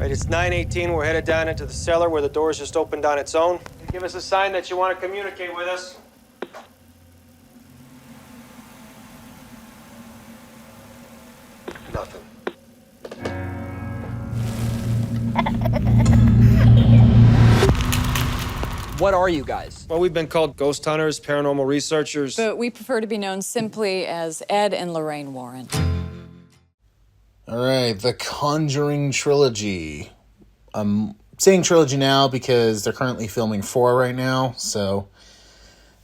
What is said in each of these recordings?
Right, it's 9:18. We're headed down into the cellar where the doors just opened on its own. Give us a sign that you want to communicate with us. Nothing. What are you guys? Well, we've been called ghost hunters, paranormal researchers. But we prefer to be known simply as Ed and Lorraine Warren. All right, the Conjuring Trilogy. I'm saying trilogy now because they're currently filming 4 right now, so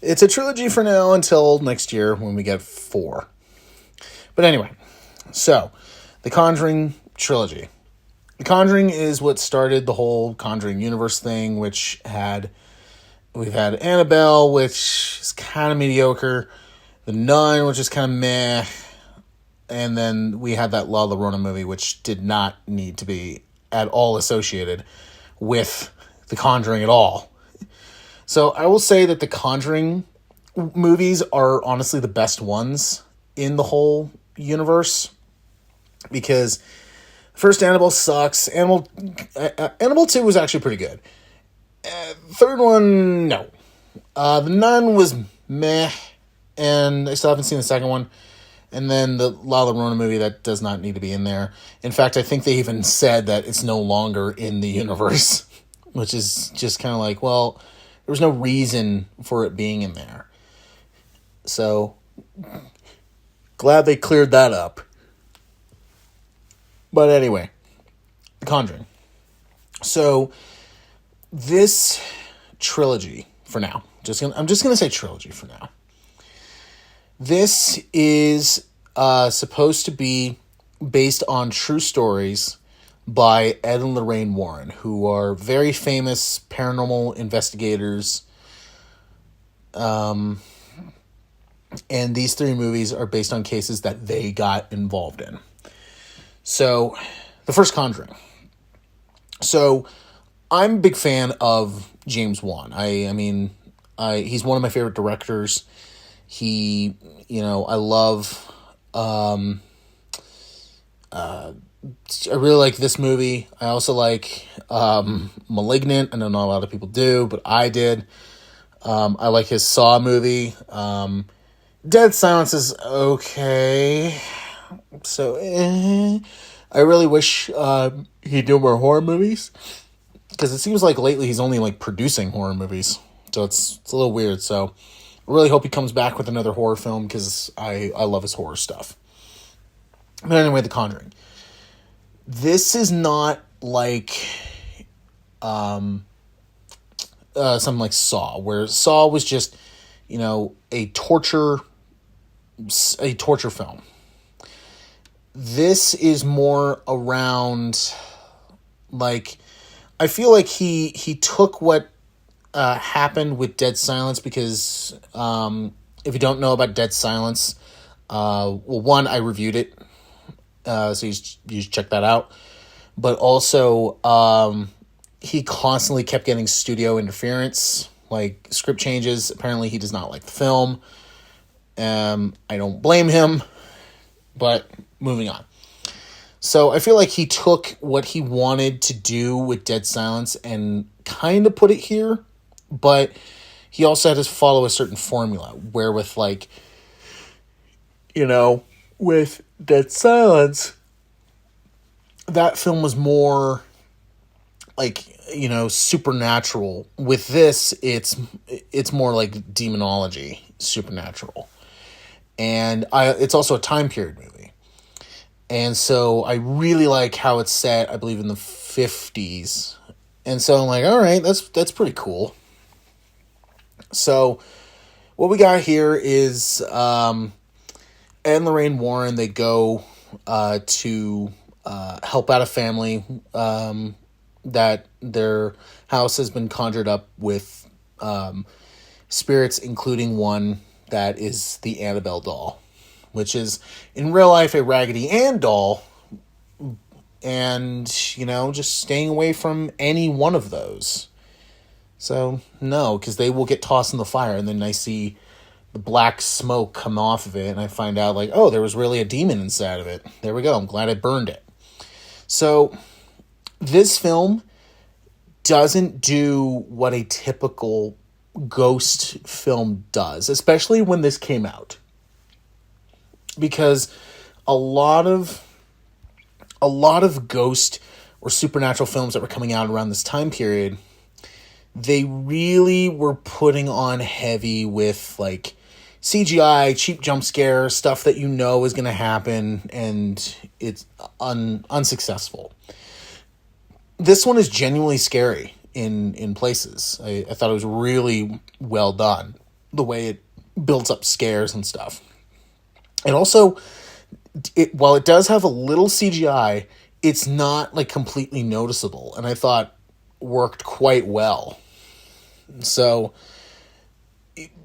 it's a trilogy for now until next year when we get 4. But anyway, so the Conjuring Trilogy. The Conjuring is what started the whole Conjuring universe thing, we've had Annabelle, which is kind of mediocre, The Nun, which is kind of meh, and then we had that La Llorona movie, which did not need to be at all associated with The Conjuring at all. So I will say that the Conjuring movies are honestly the best ones in the whole universe, because first Annabelle sucks. Annabelle 2 was actually pretty good. Third one, no. The Nun was meh, and I still haven't seen the second one. And then the La Llorona movie, that does not need to be in there. In fact, I think they even said that it's no longer in the universe, which is just kind of like, well, there was no reason for it being in there. So, glad they cleared that up. But anyway, Conjuring. So, this trilogy, for now, I'm just going to say trilogy for now. This is supposed to be based on true stories by Ed and Lorraine Warren, who are very famous paranormal investigators. And these 3 movies are based on cases that they got involved in. So, the first Conjuring. So, I'm a big fan of James Wan. He's one of my favorite directors. I love, I really like this movie. I also like, Malignant. I know not a lot of people do, but I did. I like his Saw movie. Dead Silence is okay. So, I really wish, he'd do more horror movies, because it seems like lately he's only producing horror movies. So it's a little weird. So I really hope he comes back with another horror film, because I love his horror stuff. But anyway, The Conjuring. This is not like something like Saw, where Saw was just, a torture film. This is more around, I feel like he took what happened with Dead Silence, because if you don't know about Dead Silence, one, I reviewed it, so you should check that out. But also, he constantly kept getting studio interference, like script changes. Apparently, he does not like the film. I don't blame him, but moving on. So I feel like he took what he wanted to do with Dead Silence and kind of put it here, but he also had to follow a certain formula, where with with Dead Silence, that film was more supernatural. With this, it's more like demonology, supernatural. And it's also a time period movie. And so I really like how it's set, I believe, in the 50s. And so I'm like, all right, that's pretty cool. So what we got here is Ed and Lorraine Warren. They go to help out a family that their house has been conjured up with spirits, including one that is the Annabelle doll, which is in real life a Raggedy Ann doll, and just staying away from any one of those. So no, because they will get tossed in the fire, and then I see the black smoke come off of it, and I find out there was really a demon inside of it. There we go. I'm glad I burned it. So this film doesn't do what a typical ghost film does, especially when this came out. Because a lot of ghost or supernatural films that were coming out around this time period, they really were putting on heavy with like CGI, cheap jump scare, stuff that you know is going to happen, and it's unsuccessful. This one is genuinely scary in places. I thought it was really well done, the way it builds up scares and stuff. And also, while it does have a little CGI, it's not like completely noticeable, and I thought worked quite well. So,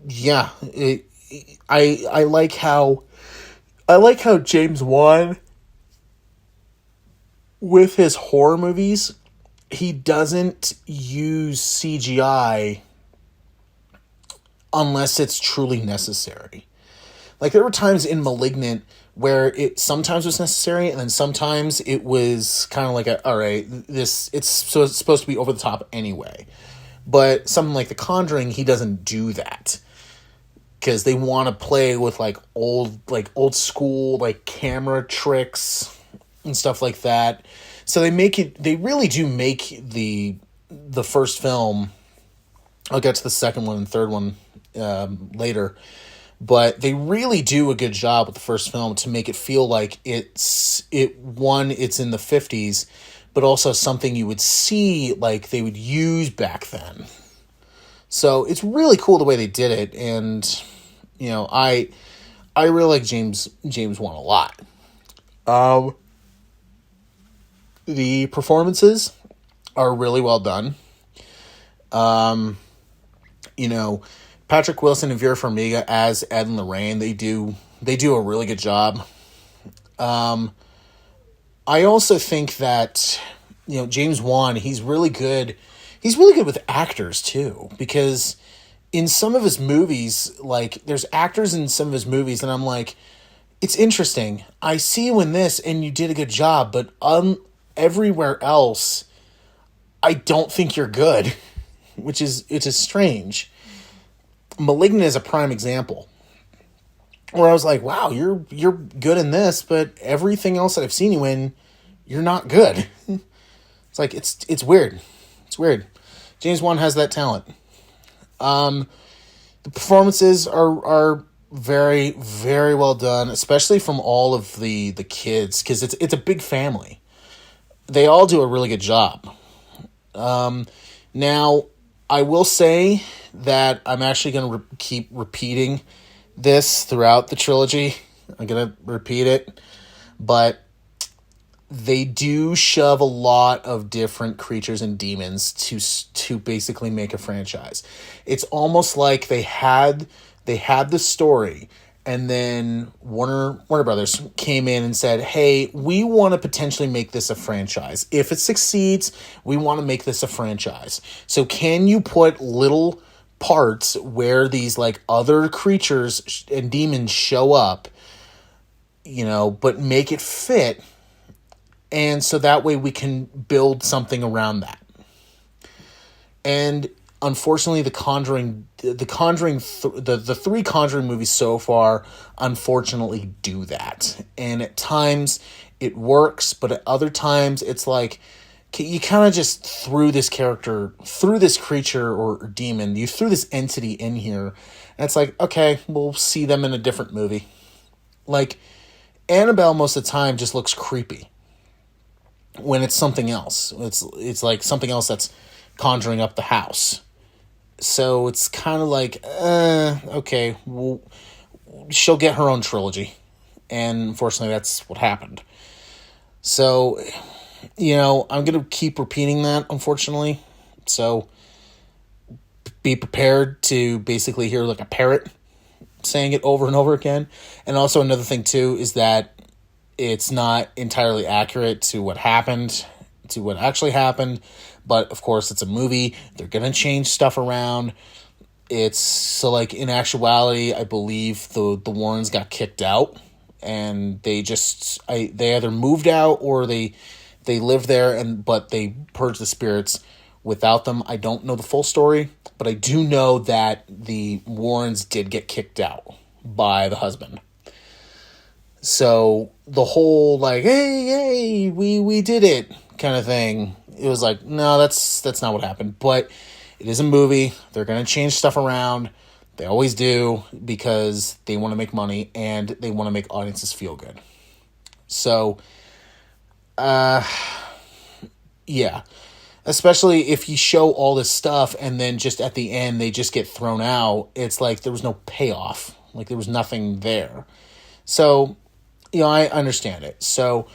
yeah, I like how James Wan, with his horror movies, he doesn't use CGI unless it's truly necessary. Like, there were times in *Malignant* where it sometimes was necessary, and then sometimes it was kind of like all right, it's supposed to be over the top anyway. But something like The Conjuring, he doesn't do that, because they want to play with old school like camera tricks and stuff like that. So they really do make the first film. I'll get to the second one and third one later. But they really do a good job with the first film to make it feel like it's in the 50s, but also something you would see like they would use back then. So it's really cool the way they did it, and I really like James Wan a lot. The performances are really well done. Patrick Wilson and Vera Farmiga as Ed and Lorraine, they do a really good job. I also think that James Wan, he's really good. He's really good with actors too, because in some of his movies, like there's actors in some of his movies, and I'm like, it's interesting. I see you in this, and you did a good job, but everywhere else, I don't think you're good, which is strange. *Malignant* is a prime example, where I was like, wow, you're good in this, but everything else that I've seen you in, you're not good. It's like, it's weird. It's weird. James Wan has that talent. The performances are very, very well done, especially from all of the kids, because it's a big family. They all do a really good job. Now, I will say that I'm actually going to keep repeating this throughout the trilogy. I'm going to repeat it. But they do shove a lot of different creatures and demons to basically make a franchise. It's almost like they had the story, and then Warner Brothers came in and said, hey, we want to potentially make this a franchise. If it succeeds, we want to make this a franchise. So can you put little parts where these like other creatures and demons show up, but make it fit, and so that way we can build something around that. And unfortunately, the three Conjuring movies so far, unfortunately, do that. And at times it works, but at other times it's like you kind of just threw this creature or demon, you threw this entity in here, and it's like, okay, we'll see them in a different movie. Like, Annabelle most of the time just looks creepy when it's something else. It's like something else that's conjuring up the house. So it's kind of like, okay, well, she'll get her own trilogy. And unfortunately, that's what happened. So, I'm going to keep repeating that, unfortunately. So be prepared to basically hear like a parrot saying it over and over again. And also another thing, too, is that it's not entirely accurate to what actually happened. But, of course, it's a movie. They're going to change stuff around. In actuality, I believe the Warrens got kicked out. And they either moved out or they they live there, but they purge the spirits without them. I don't know the full story, but I do know that the Warrens did get kicked out by the husband. So the whole like, hey, we did it kind of thing, it was like, no, that's not what happened. But it is a movie. They're going to change stuff around. They always do, because they want to make money and they want to make audiences feel good. So, yeah. Especially if you show all this stuff and then just at the end they just get thrown out. It's like there was no payoff. Like there was nothing there. So, I understand it. So,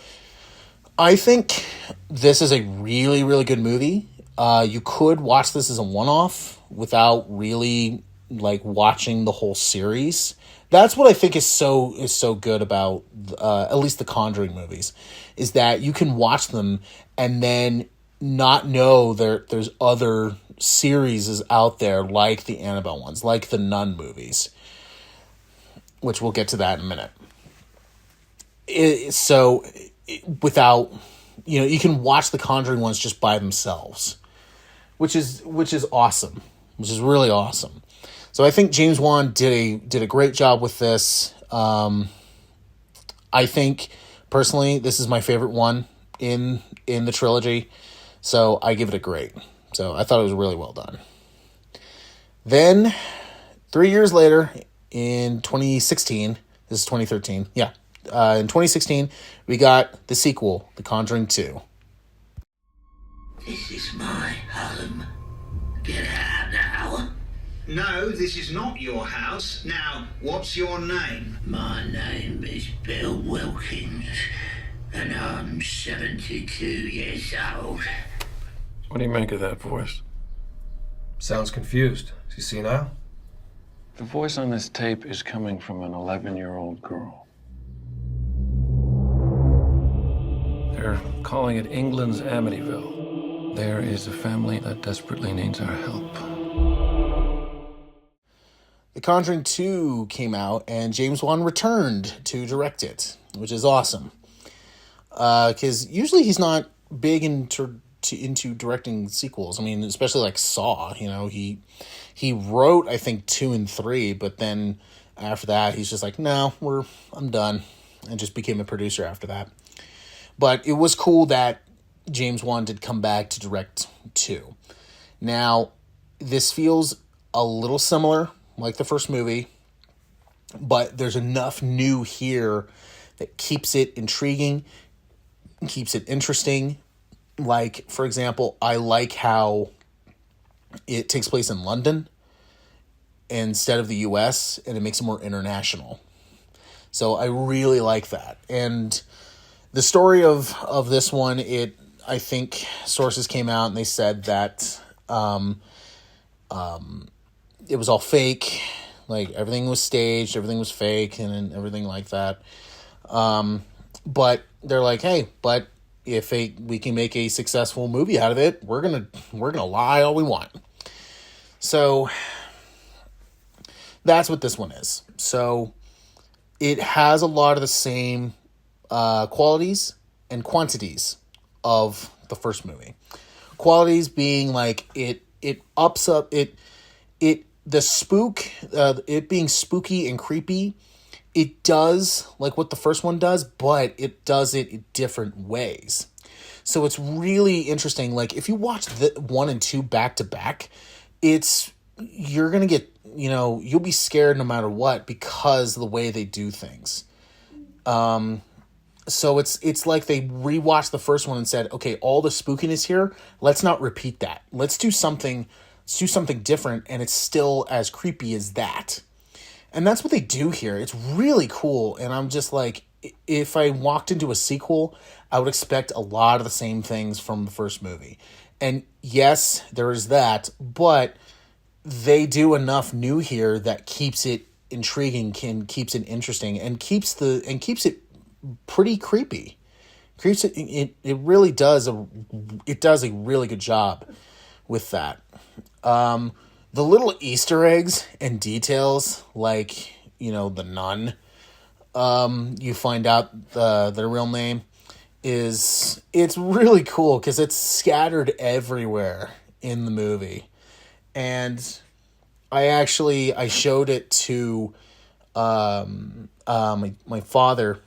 I think this is a really, really good movie. You could watch this as a one-off without really like watching the whole series. That's what I think is so good about at least the Conjuring movies, is that you can watch them and then not know there's other series out there like the Annabelle ones, like the Nun movies, which we'll get to that in a minute. Without, you can watch the Conjuring ones just by themselves, which is awesome, which is really awesome. So I think James Wan did a great job with this. I think personally this is my favorite one in the trilogy, so I give it a great. So I thought it was really well done. Then 3 years later, in 2016, this is 2013, yeah. In 2016, we got the sequel, The Conjuring 2. This is my home. Get out now. No, this is not your house. Now, what's your name? My name is Bill Wilkins, and I'm 72 years old. What do you make of that voice? Sounds confused. Is he senile? The voice on this tape is coming from an 11-year-old girl. They're calling it England's Amityville. There is a family that desperately needs our help. The Conjuring 2 came out, and James Wan returned to direct it, which is awesome. Because usually he's not big into directing sequels. I mean, especially like Saw. He wrote, I think, 2 and 3, but then after that, he's just like, no, I'm done, and just became a producer after that. But it was cool that James Wan did come back to direct 2. Now, this feels a little similar, like the first movie, but there's enough new here that keeps it intriguing, keeps it interesting. Like, for example, I like how it takes place in London instead of the US, and it makes it more international. So I really like that. And the story of this one, I think sources came out and they said that it was all fake, like everything was staged, everything was fake, and everything like that. But they're like, hey, but if we can make a successful movie out of it, we're gonna lie all we want. So that's what this one is. So it has a lot of the same qualities and quantities of the first movie. Qualities being like it ups up the spook, it being spooky and creepy. It does like what the first one does, but it does it in different ways. So it's really interesting. Like if you watch the 1 and 2 back to back, you're gonna get, you'll be scared no matter what because of the way they do things. So it's like they rewatched the first one and said, okay, all the spookiness here, let's not repeat that. Let's do something different, and it's still as creepy as that. And that's what they do here. It's really cool. And I'm just like, if I walked into a sequel, I would expect a lot of the same things from the first movie. And yes, there is that, but they do enough new here that keeps it intriguing, keeps it interesting, and keeps it pretty creepy. It really does it does a really good job with that. The little Easter eggs and details, like, the nun, you find out their real name. it's really cool because it's scattered everywhere in the movie. And I showed it to my father,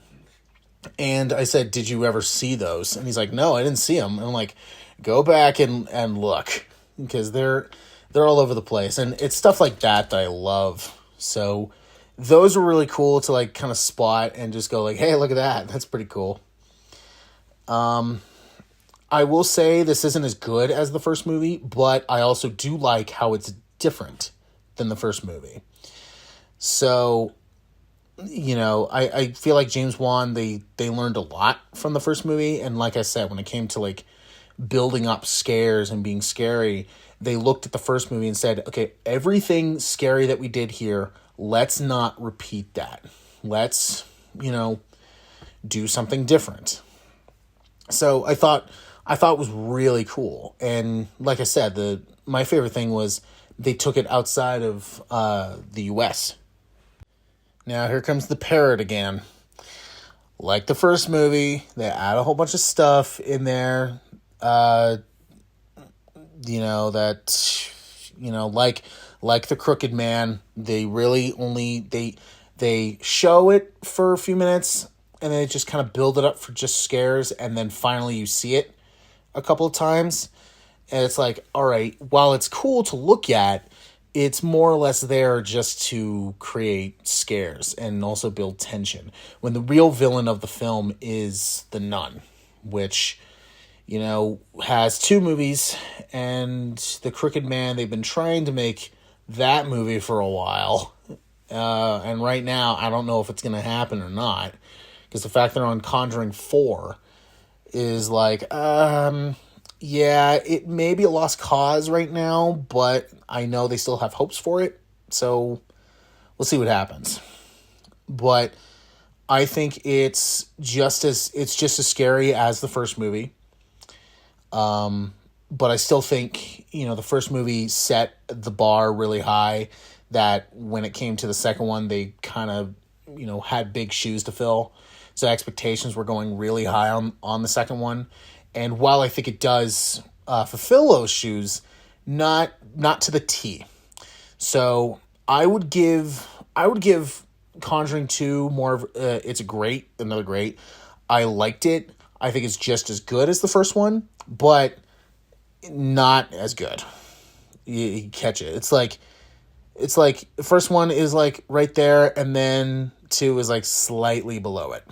and I said, "Did you ever see those?" And he's like, "No, I didn't see them." And I'm like, "Go back and look, because they're all over the place." And it's stuff like that I love. So those were really cool to like kind of spot and just go like, "Hey, look at that. That's pretty cool." I will say this isn't as good as the first movie, but I also do like how it's different than the first movie. So, I feel like James Wan, they learned a lot from the first movie. And like I said, when it came to like building up scares and being scary, they looked at the first movie and said, okay, everything scary that we did here, let's not repeat that. Let's, do something different. So I thought it was really cool. And like I said, my favorite thing was they took it outside of the US. Now here comes the parrot again. Like the first movie, they add a whole bunch of stuff in there. Like the Crooked Man, they really only they show it for a few minutes and then they just kind of build it up for just scares, and then finally you see it a couple of times, and it's like, all right, while it's cool to look at, it's more or less there just to create scares and also build tension, when the real villain of the film is the Nun, which, has 2 movies, and the Crooked Man, they've been trying to make that movie for a while, and right now I don't know if it's going to happen or not, because the fact they're on Conjuring 4 is like, it may be a lost cause right now, but I know they still have hopes for it, so we'll see what happens. But I think it's just as scary as the first movie. But I still think, the first movie set the bar really high, that when it came to the second one, they kind of, had big shoes to fill. So expectations were going really high on the second one. And while I think it does fulfill those shoes, not to the T. So I would give Conjuring 2 more of it's another great. I liked it. I think it's just as good as the first one, but not as good. You catch it. It's like the first one is like right there, and then 2 is like slightly below it.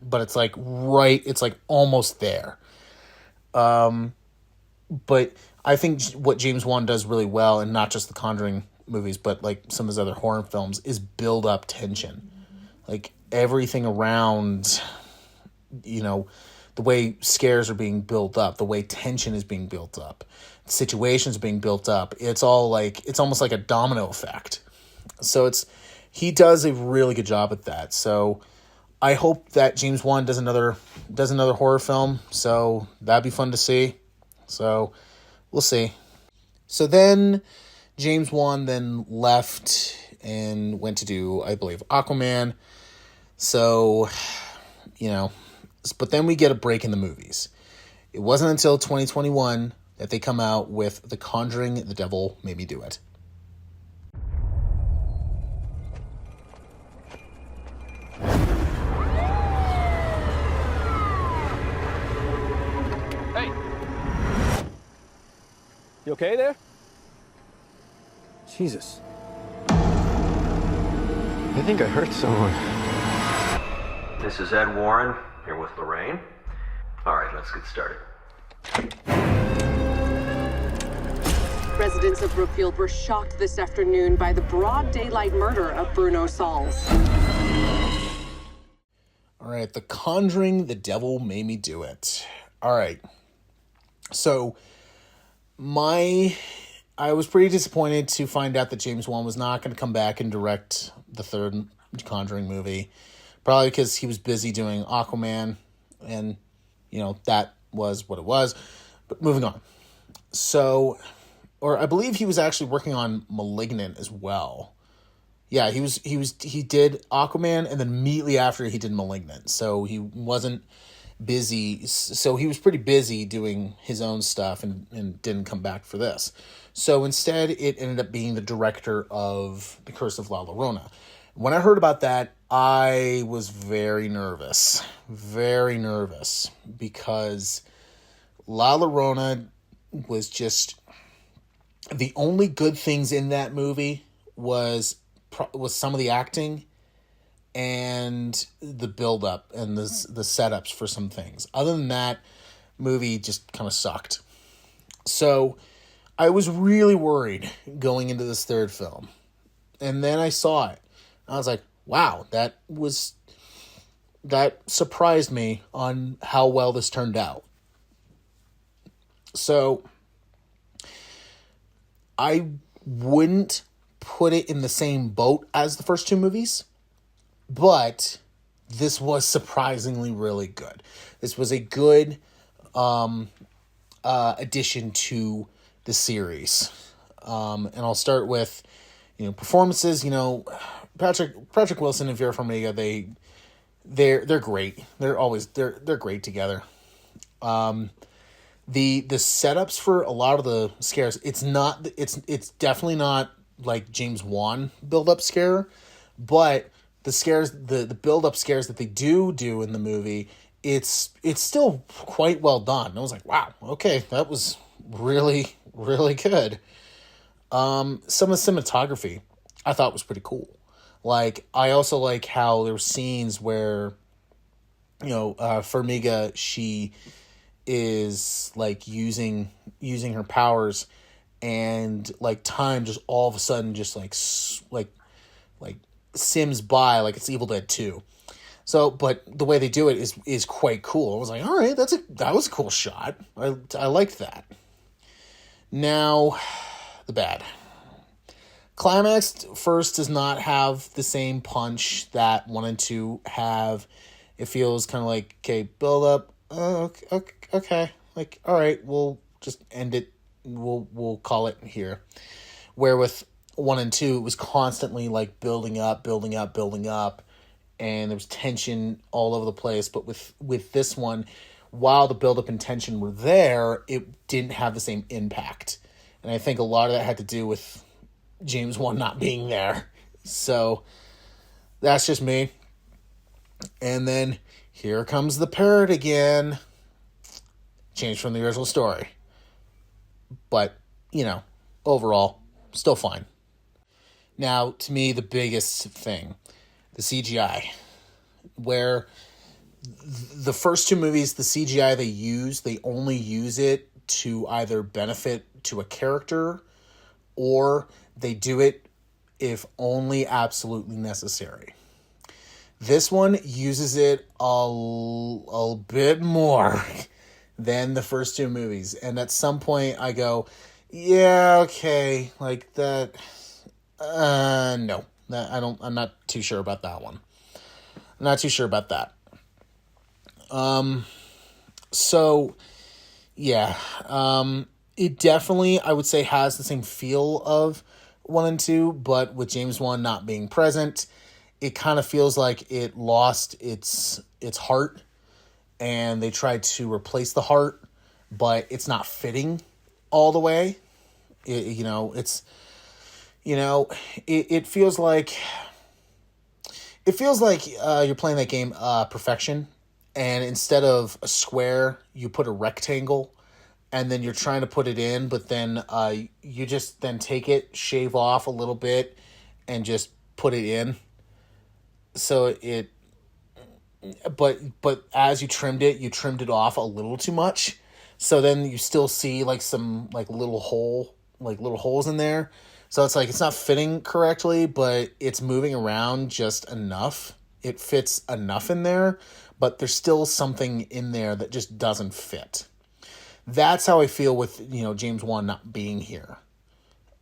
But it's like it's like almost there. But I think what James Wan does really well, and not just the Conjuring movies, but like some of his other horror films, is build up tension. Like everything around, the way scares are being built up, the way tension is being built up, situations being built up. It's all like, it's almost like a domino effect. So he does a really good job at that. So I hope that James Wan does another horror film. So that'd be fun to see. So we'll see. So then James Wan then left and went to do, I believe, Aquaman. So, but then we get a break in the movies. It wasn't until 2021 that they come out with The Conjuring, The Devil Made Me Do It. Hey! You okay there? Jesus. I think I hurt someone. This is Ed Warren, here with Lorraine. All right, let's get started. Residents of Brookfield were shocked this afternoon by the broad daylight murder of Bruno Sauls. All right, The Conjuring, The Devil Made Me Do It. All right. So I was pretty disappointed to find out that James Wan was not going to come back and direct the third Conjuring movie. Probably because he was busy doing Aquaman, and, that was what it was. But moving on. So, or I believe he was actually working on Malignant as well. Yeah, he did Aquaman, and then immediately after he did Malignant. So he wasn't busy. So he was pretty busy doing his own stuff and didn't come back for this. So instead, it ended up being the director of The Curse of La Llorona. When I heard about that, I was very nervous, because La Llorona was just, the only good things in that movie was some of the acting and the build-up and the setups for some things. Other than that, movie just kind of sucked. So I was really worried going into this third film. And then I saw it. I was like, wow, that surprised me on how well this turned out. So I wouldn't put it in the same boat as the first two movies, but this was surprisingly really good. This was a good addition to the series. And I'll start with, performances. Patrick Wilson and Vera Farmiga, they're great. They're great together. The setups for a lot of the scares, it's definitely not like James Wan build-up scare, but the scares, the build-up scares that they do in the movie, it's still quite well done. I was like, wow, okay, that was really, really good. Some of the cinematography I thought was pretty cool. Like, I also like how there were scenes where, Farmiga, she is like using her powers, and like time just all of a sudden just like sims by like it's Evil Dead 2. So, but the way they do it is quite cool. I was like, all right, that was a cool shot. I liked that. Now, the bad. Climax first does not have the same punch that 1 and 2 have. It feels kind of like, okay, build up. Okay. Like, all right, we'll just end it. We'll call it here. Where with 1 and 2, it was constantly like building up, and there was tension all over the place. But with this one, while the build-up and tension were there, it didn't have the same impact. And I think a lot of that had to do with James Wan not being there. So that's just me. And then here comes the parrot again. Changed from the original story. But, overall, still fine. Now, to me, the biggest thing, the CGI. Where the first two movies, the CGI they only use it to either benefit to a character, or they do it if only absolutely necessary. This one uses it a bit more than the first two movies. And at some point I go, yeah, okay, like that. No, I'm not too sure about that one. I'm not too sure about that. So yeah, it definitely, I would say, has the same feel of 1 and 2, but with James Wan not being present, it kind of feels like it lost its heart, and they tried to replace the heart, but it's not fitting all the way. It feels like you're playing that game Perfection, and instead of a square, you put a rectangle, and then you're trying to put it in, but then you just then take it, shave off a little bit, and just put it in. So but as you trimmed it off a little too much. So then you still see like some like little holes in there. So it's like it's not fitting correctly, but it's moving around just enough. It fits enough in there, but there's still something in there that just doesn't fit. That's how I feel with, James Wan not being here.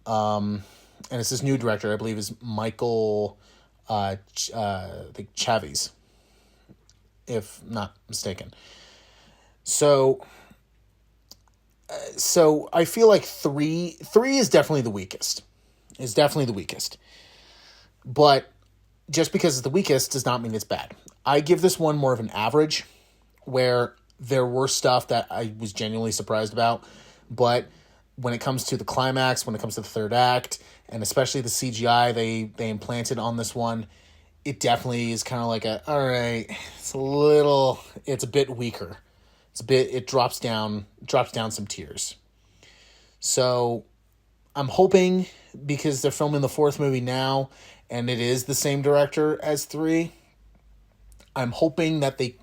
And it's this new director, I believe, is Michael Chaves, if not mistaken. So I feel like three is definitely the weakest. It's definitely the weakest. But just because it's the weakest does not mean it's bad. I give this one more of an average, where there were stuff that I was genuinely surprised about, but when it comes to the climax, when it comes to the third act, and especially the CGI they implanted on this one, it definitely is kind of like all right, it's a bit weaker. It drops down some tiers. So I'm hoping, because they're filming the fourth movie now, and it is the same director as 3, I'm hoping that they,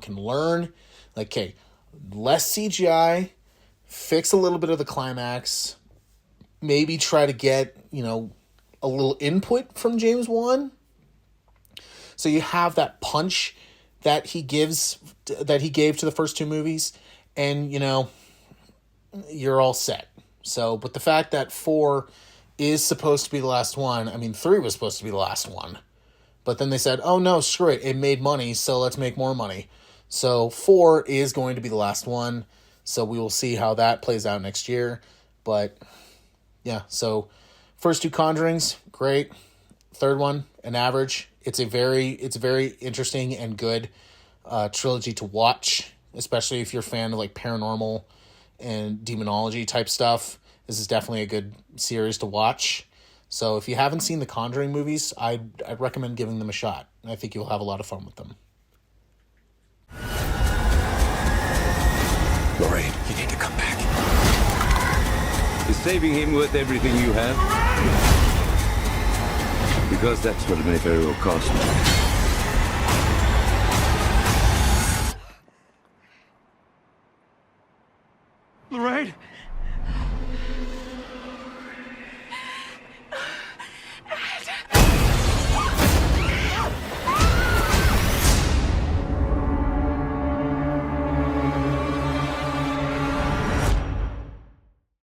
can learn, like, okay, less CGI, fix a little bit of the climax, maybe try to get, a little input from James Wan. So you have that punch that he gave to the first 2 movies, and, you're all set. So, but the fact that 4 is supposed to be the last one, 3 was supposed to be the last one. But then they said, oh no, screw it, it made money, so let's make more money. So 4 is going to be the last one, so we will see how that plays out next year. But, yeah, so first 2 Conjurings, great. Third one, an average. It's a very interesting and good trilogy to watch, especially if you're a fan of like paranormal and demonology type stuff. This is definitely a good series to watch. So if you haven't seen the Conjuring movies, I'd recommend giving them a shot. I think you'll have a lot of fun with them. Lorraine, you need to come back. Is saving him worth everything you have? Because that's what it may very well cost me. Lorraine?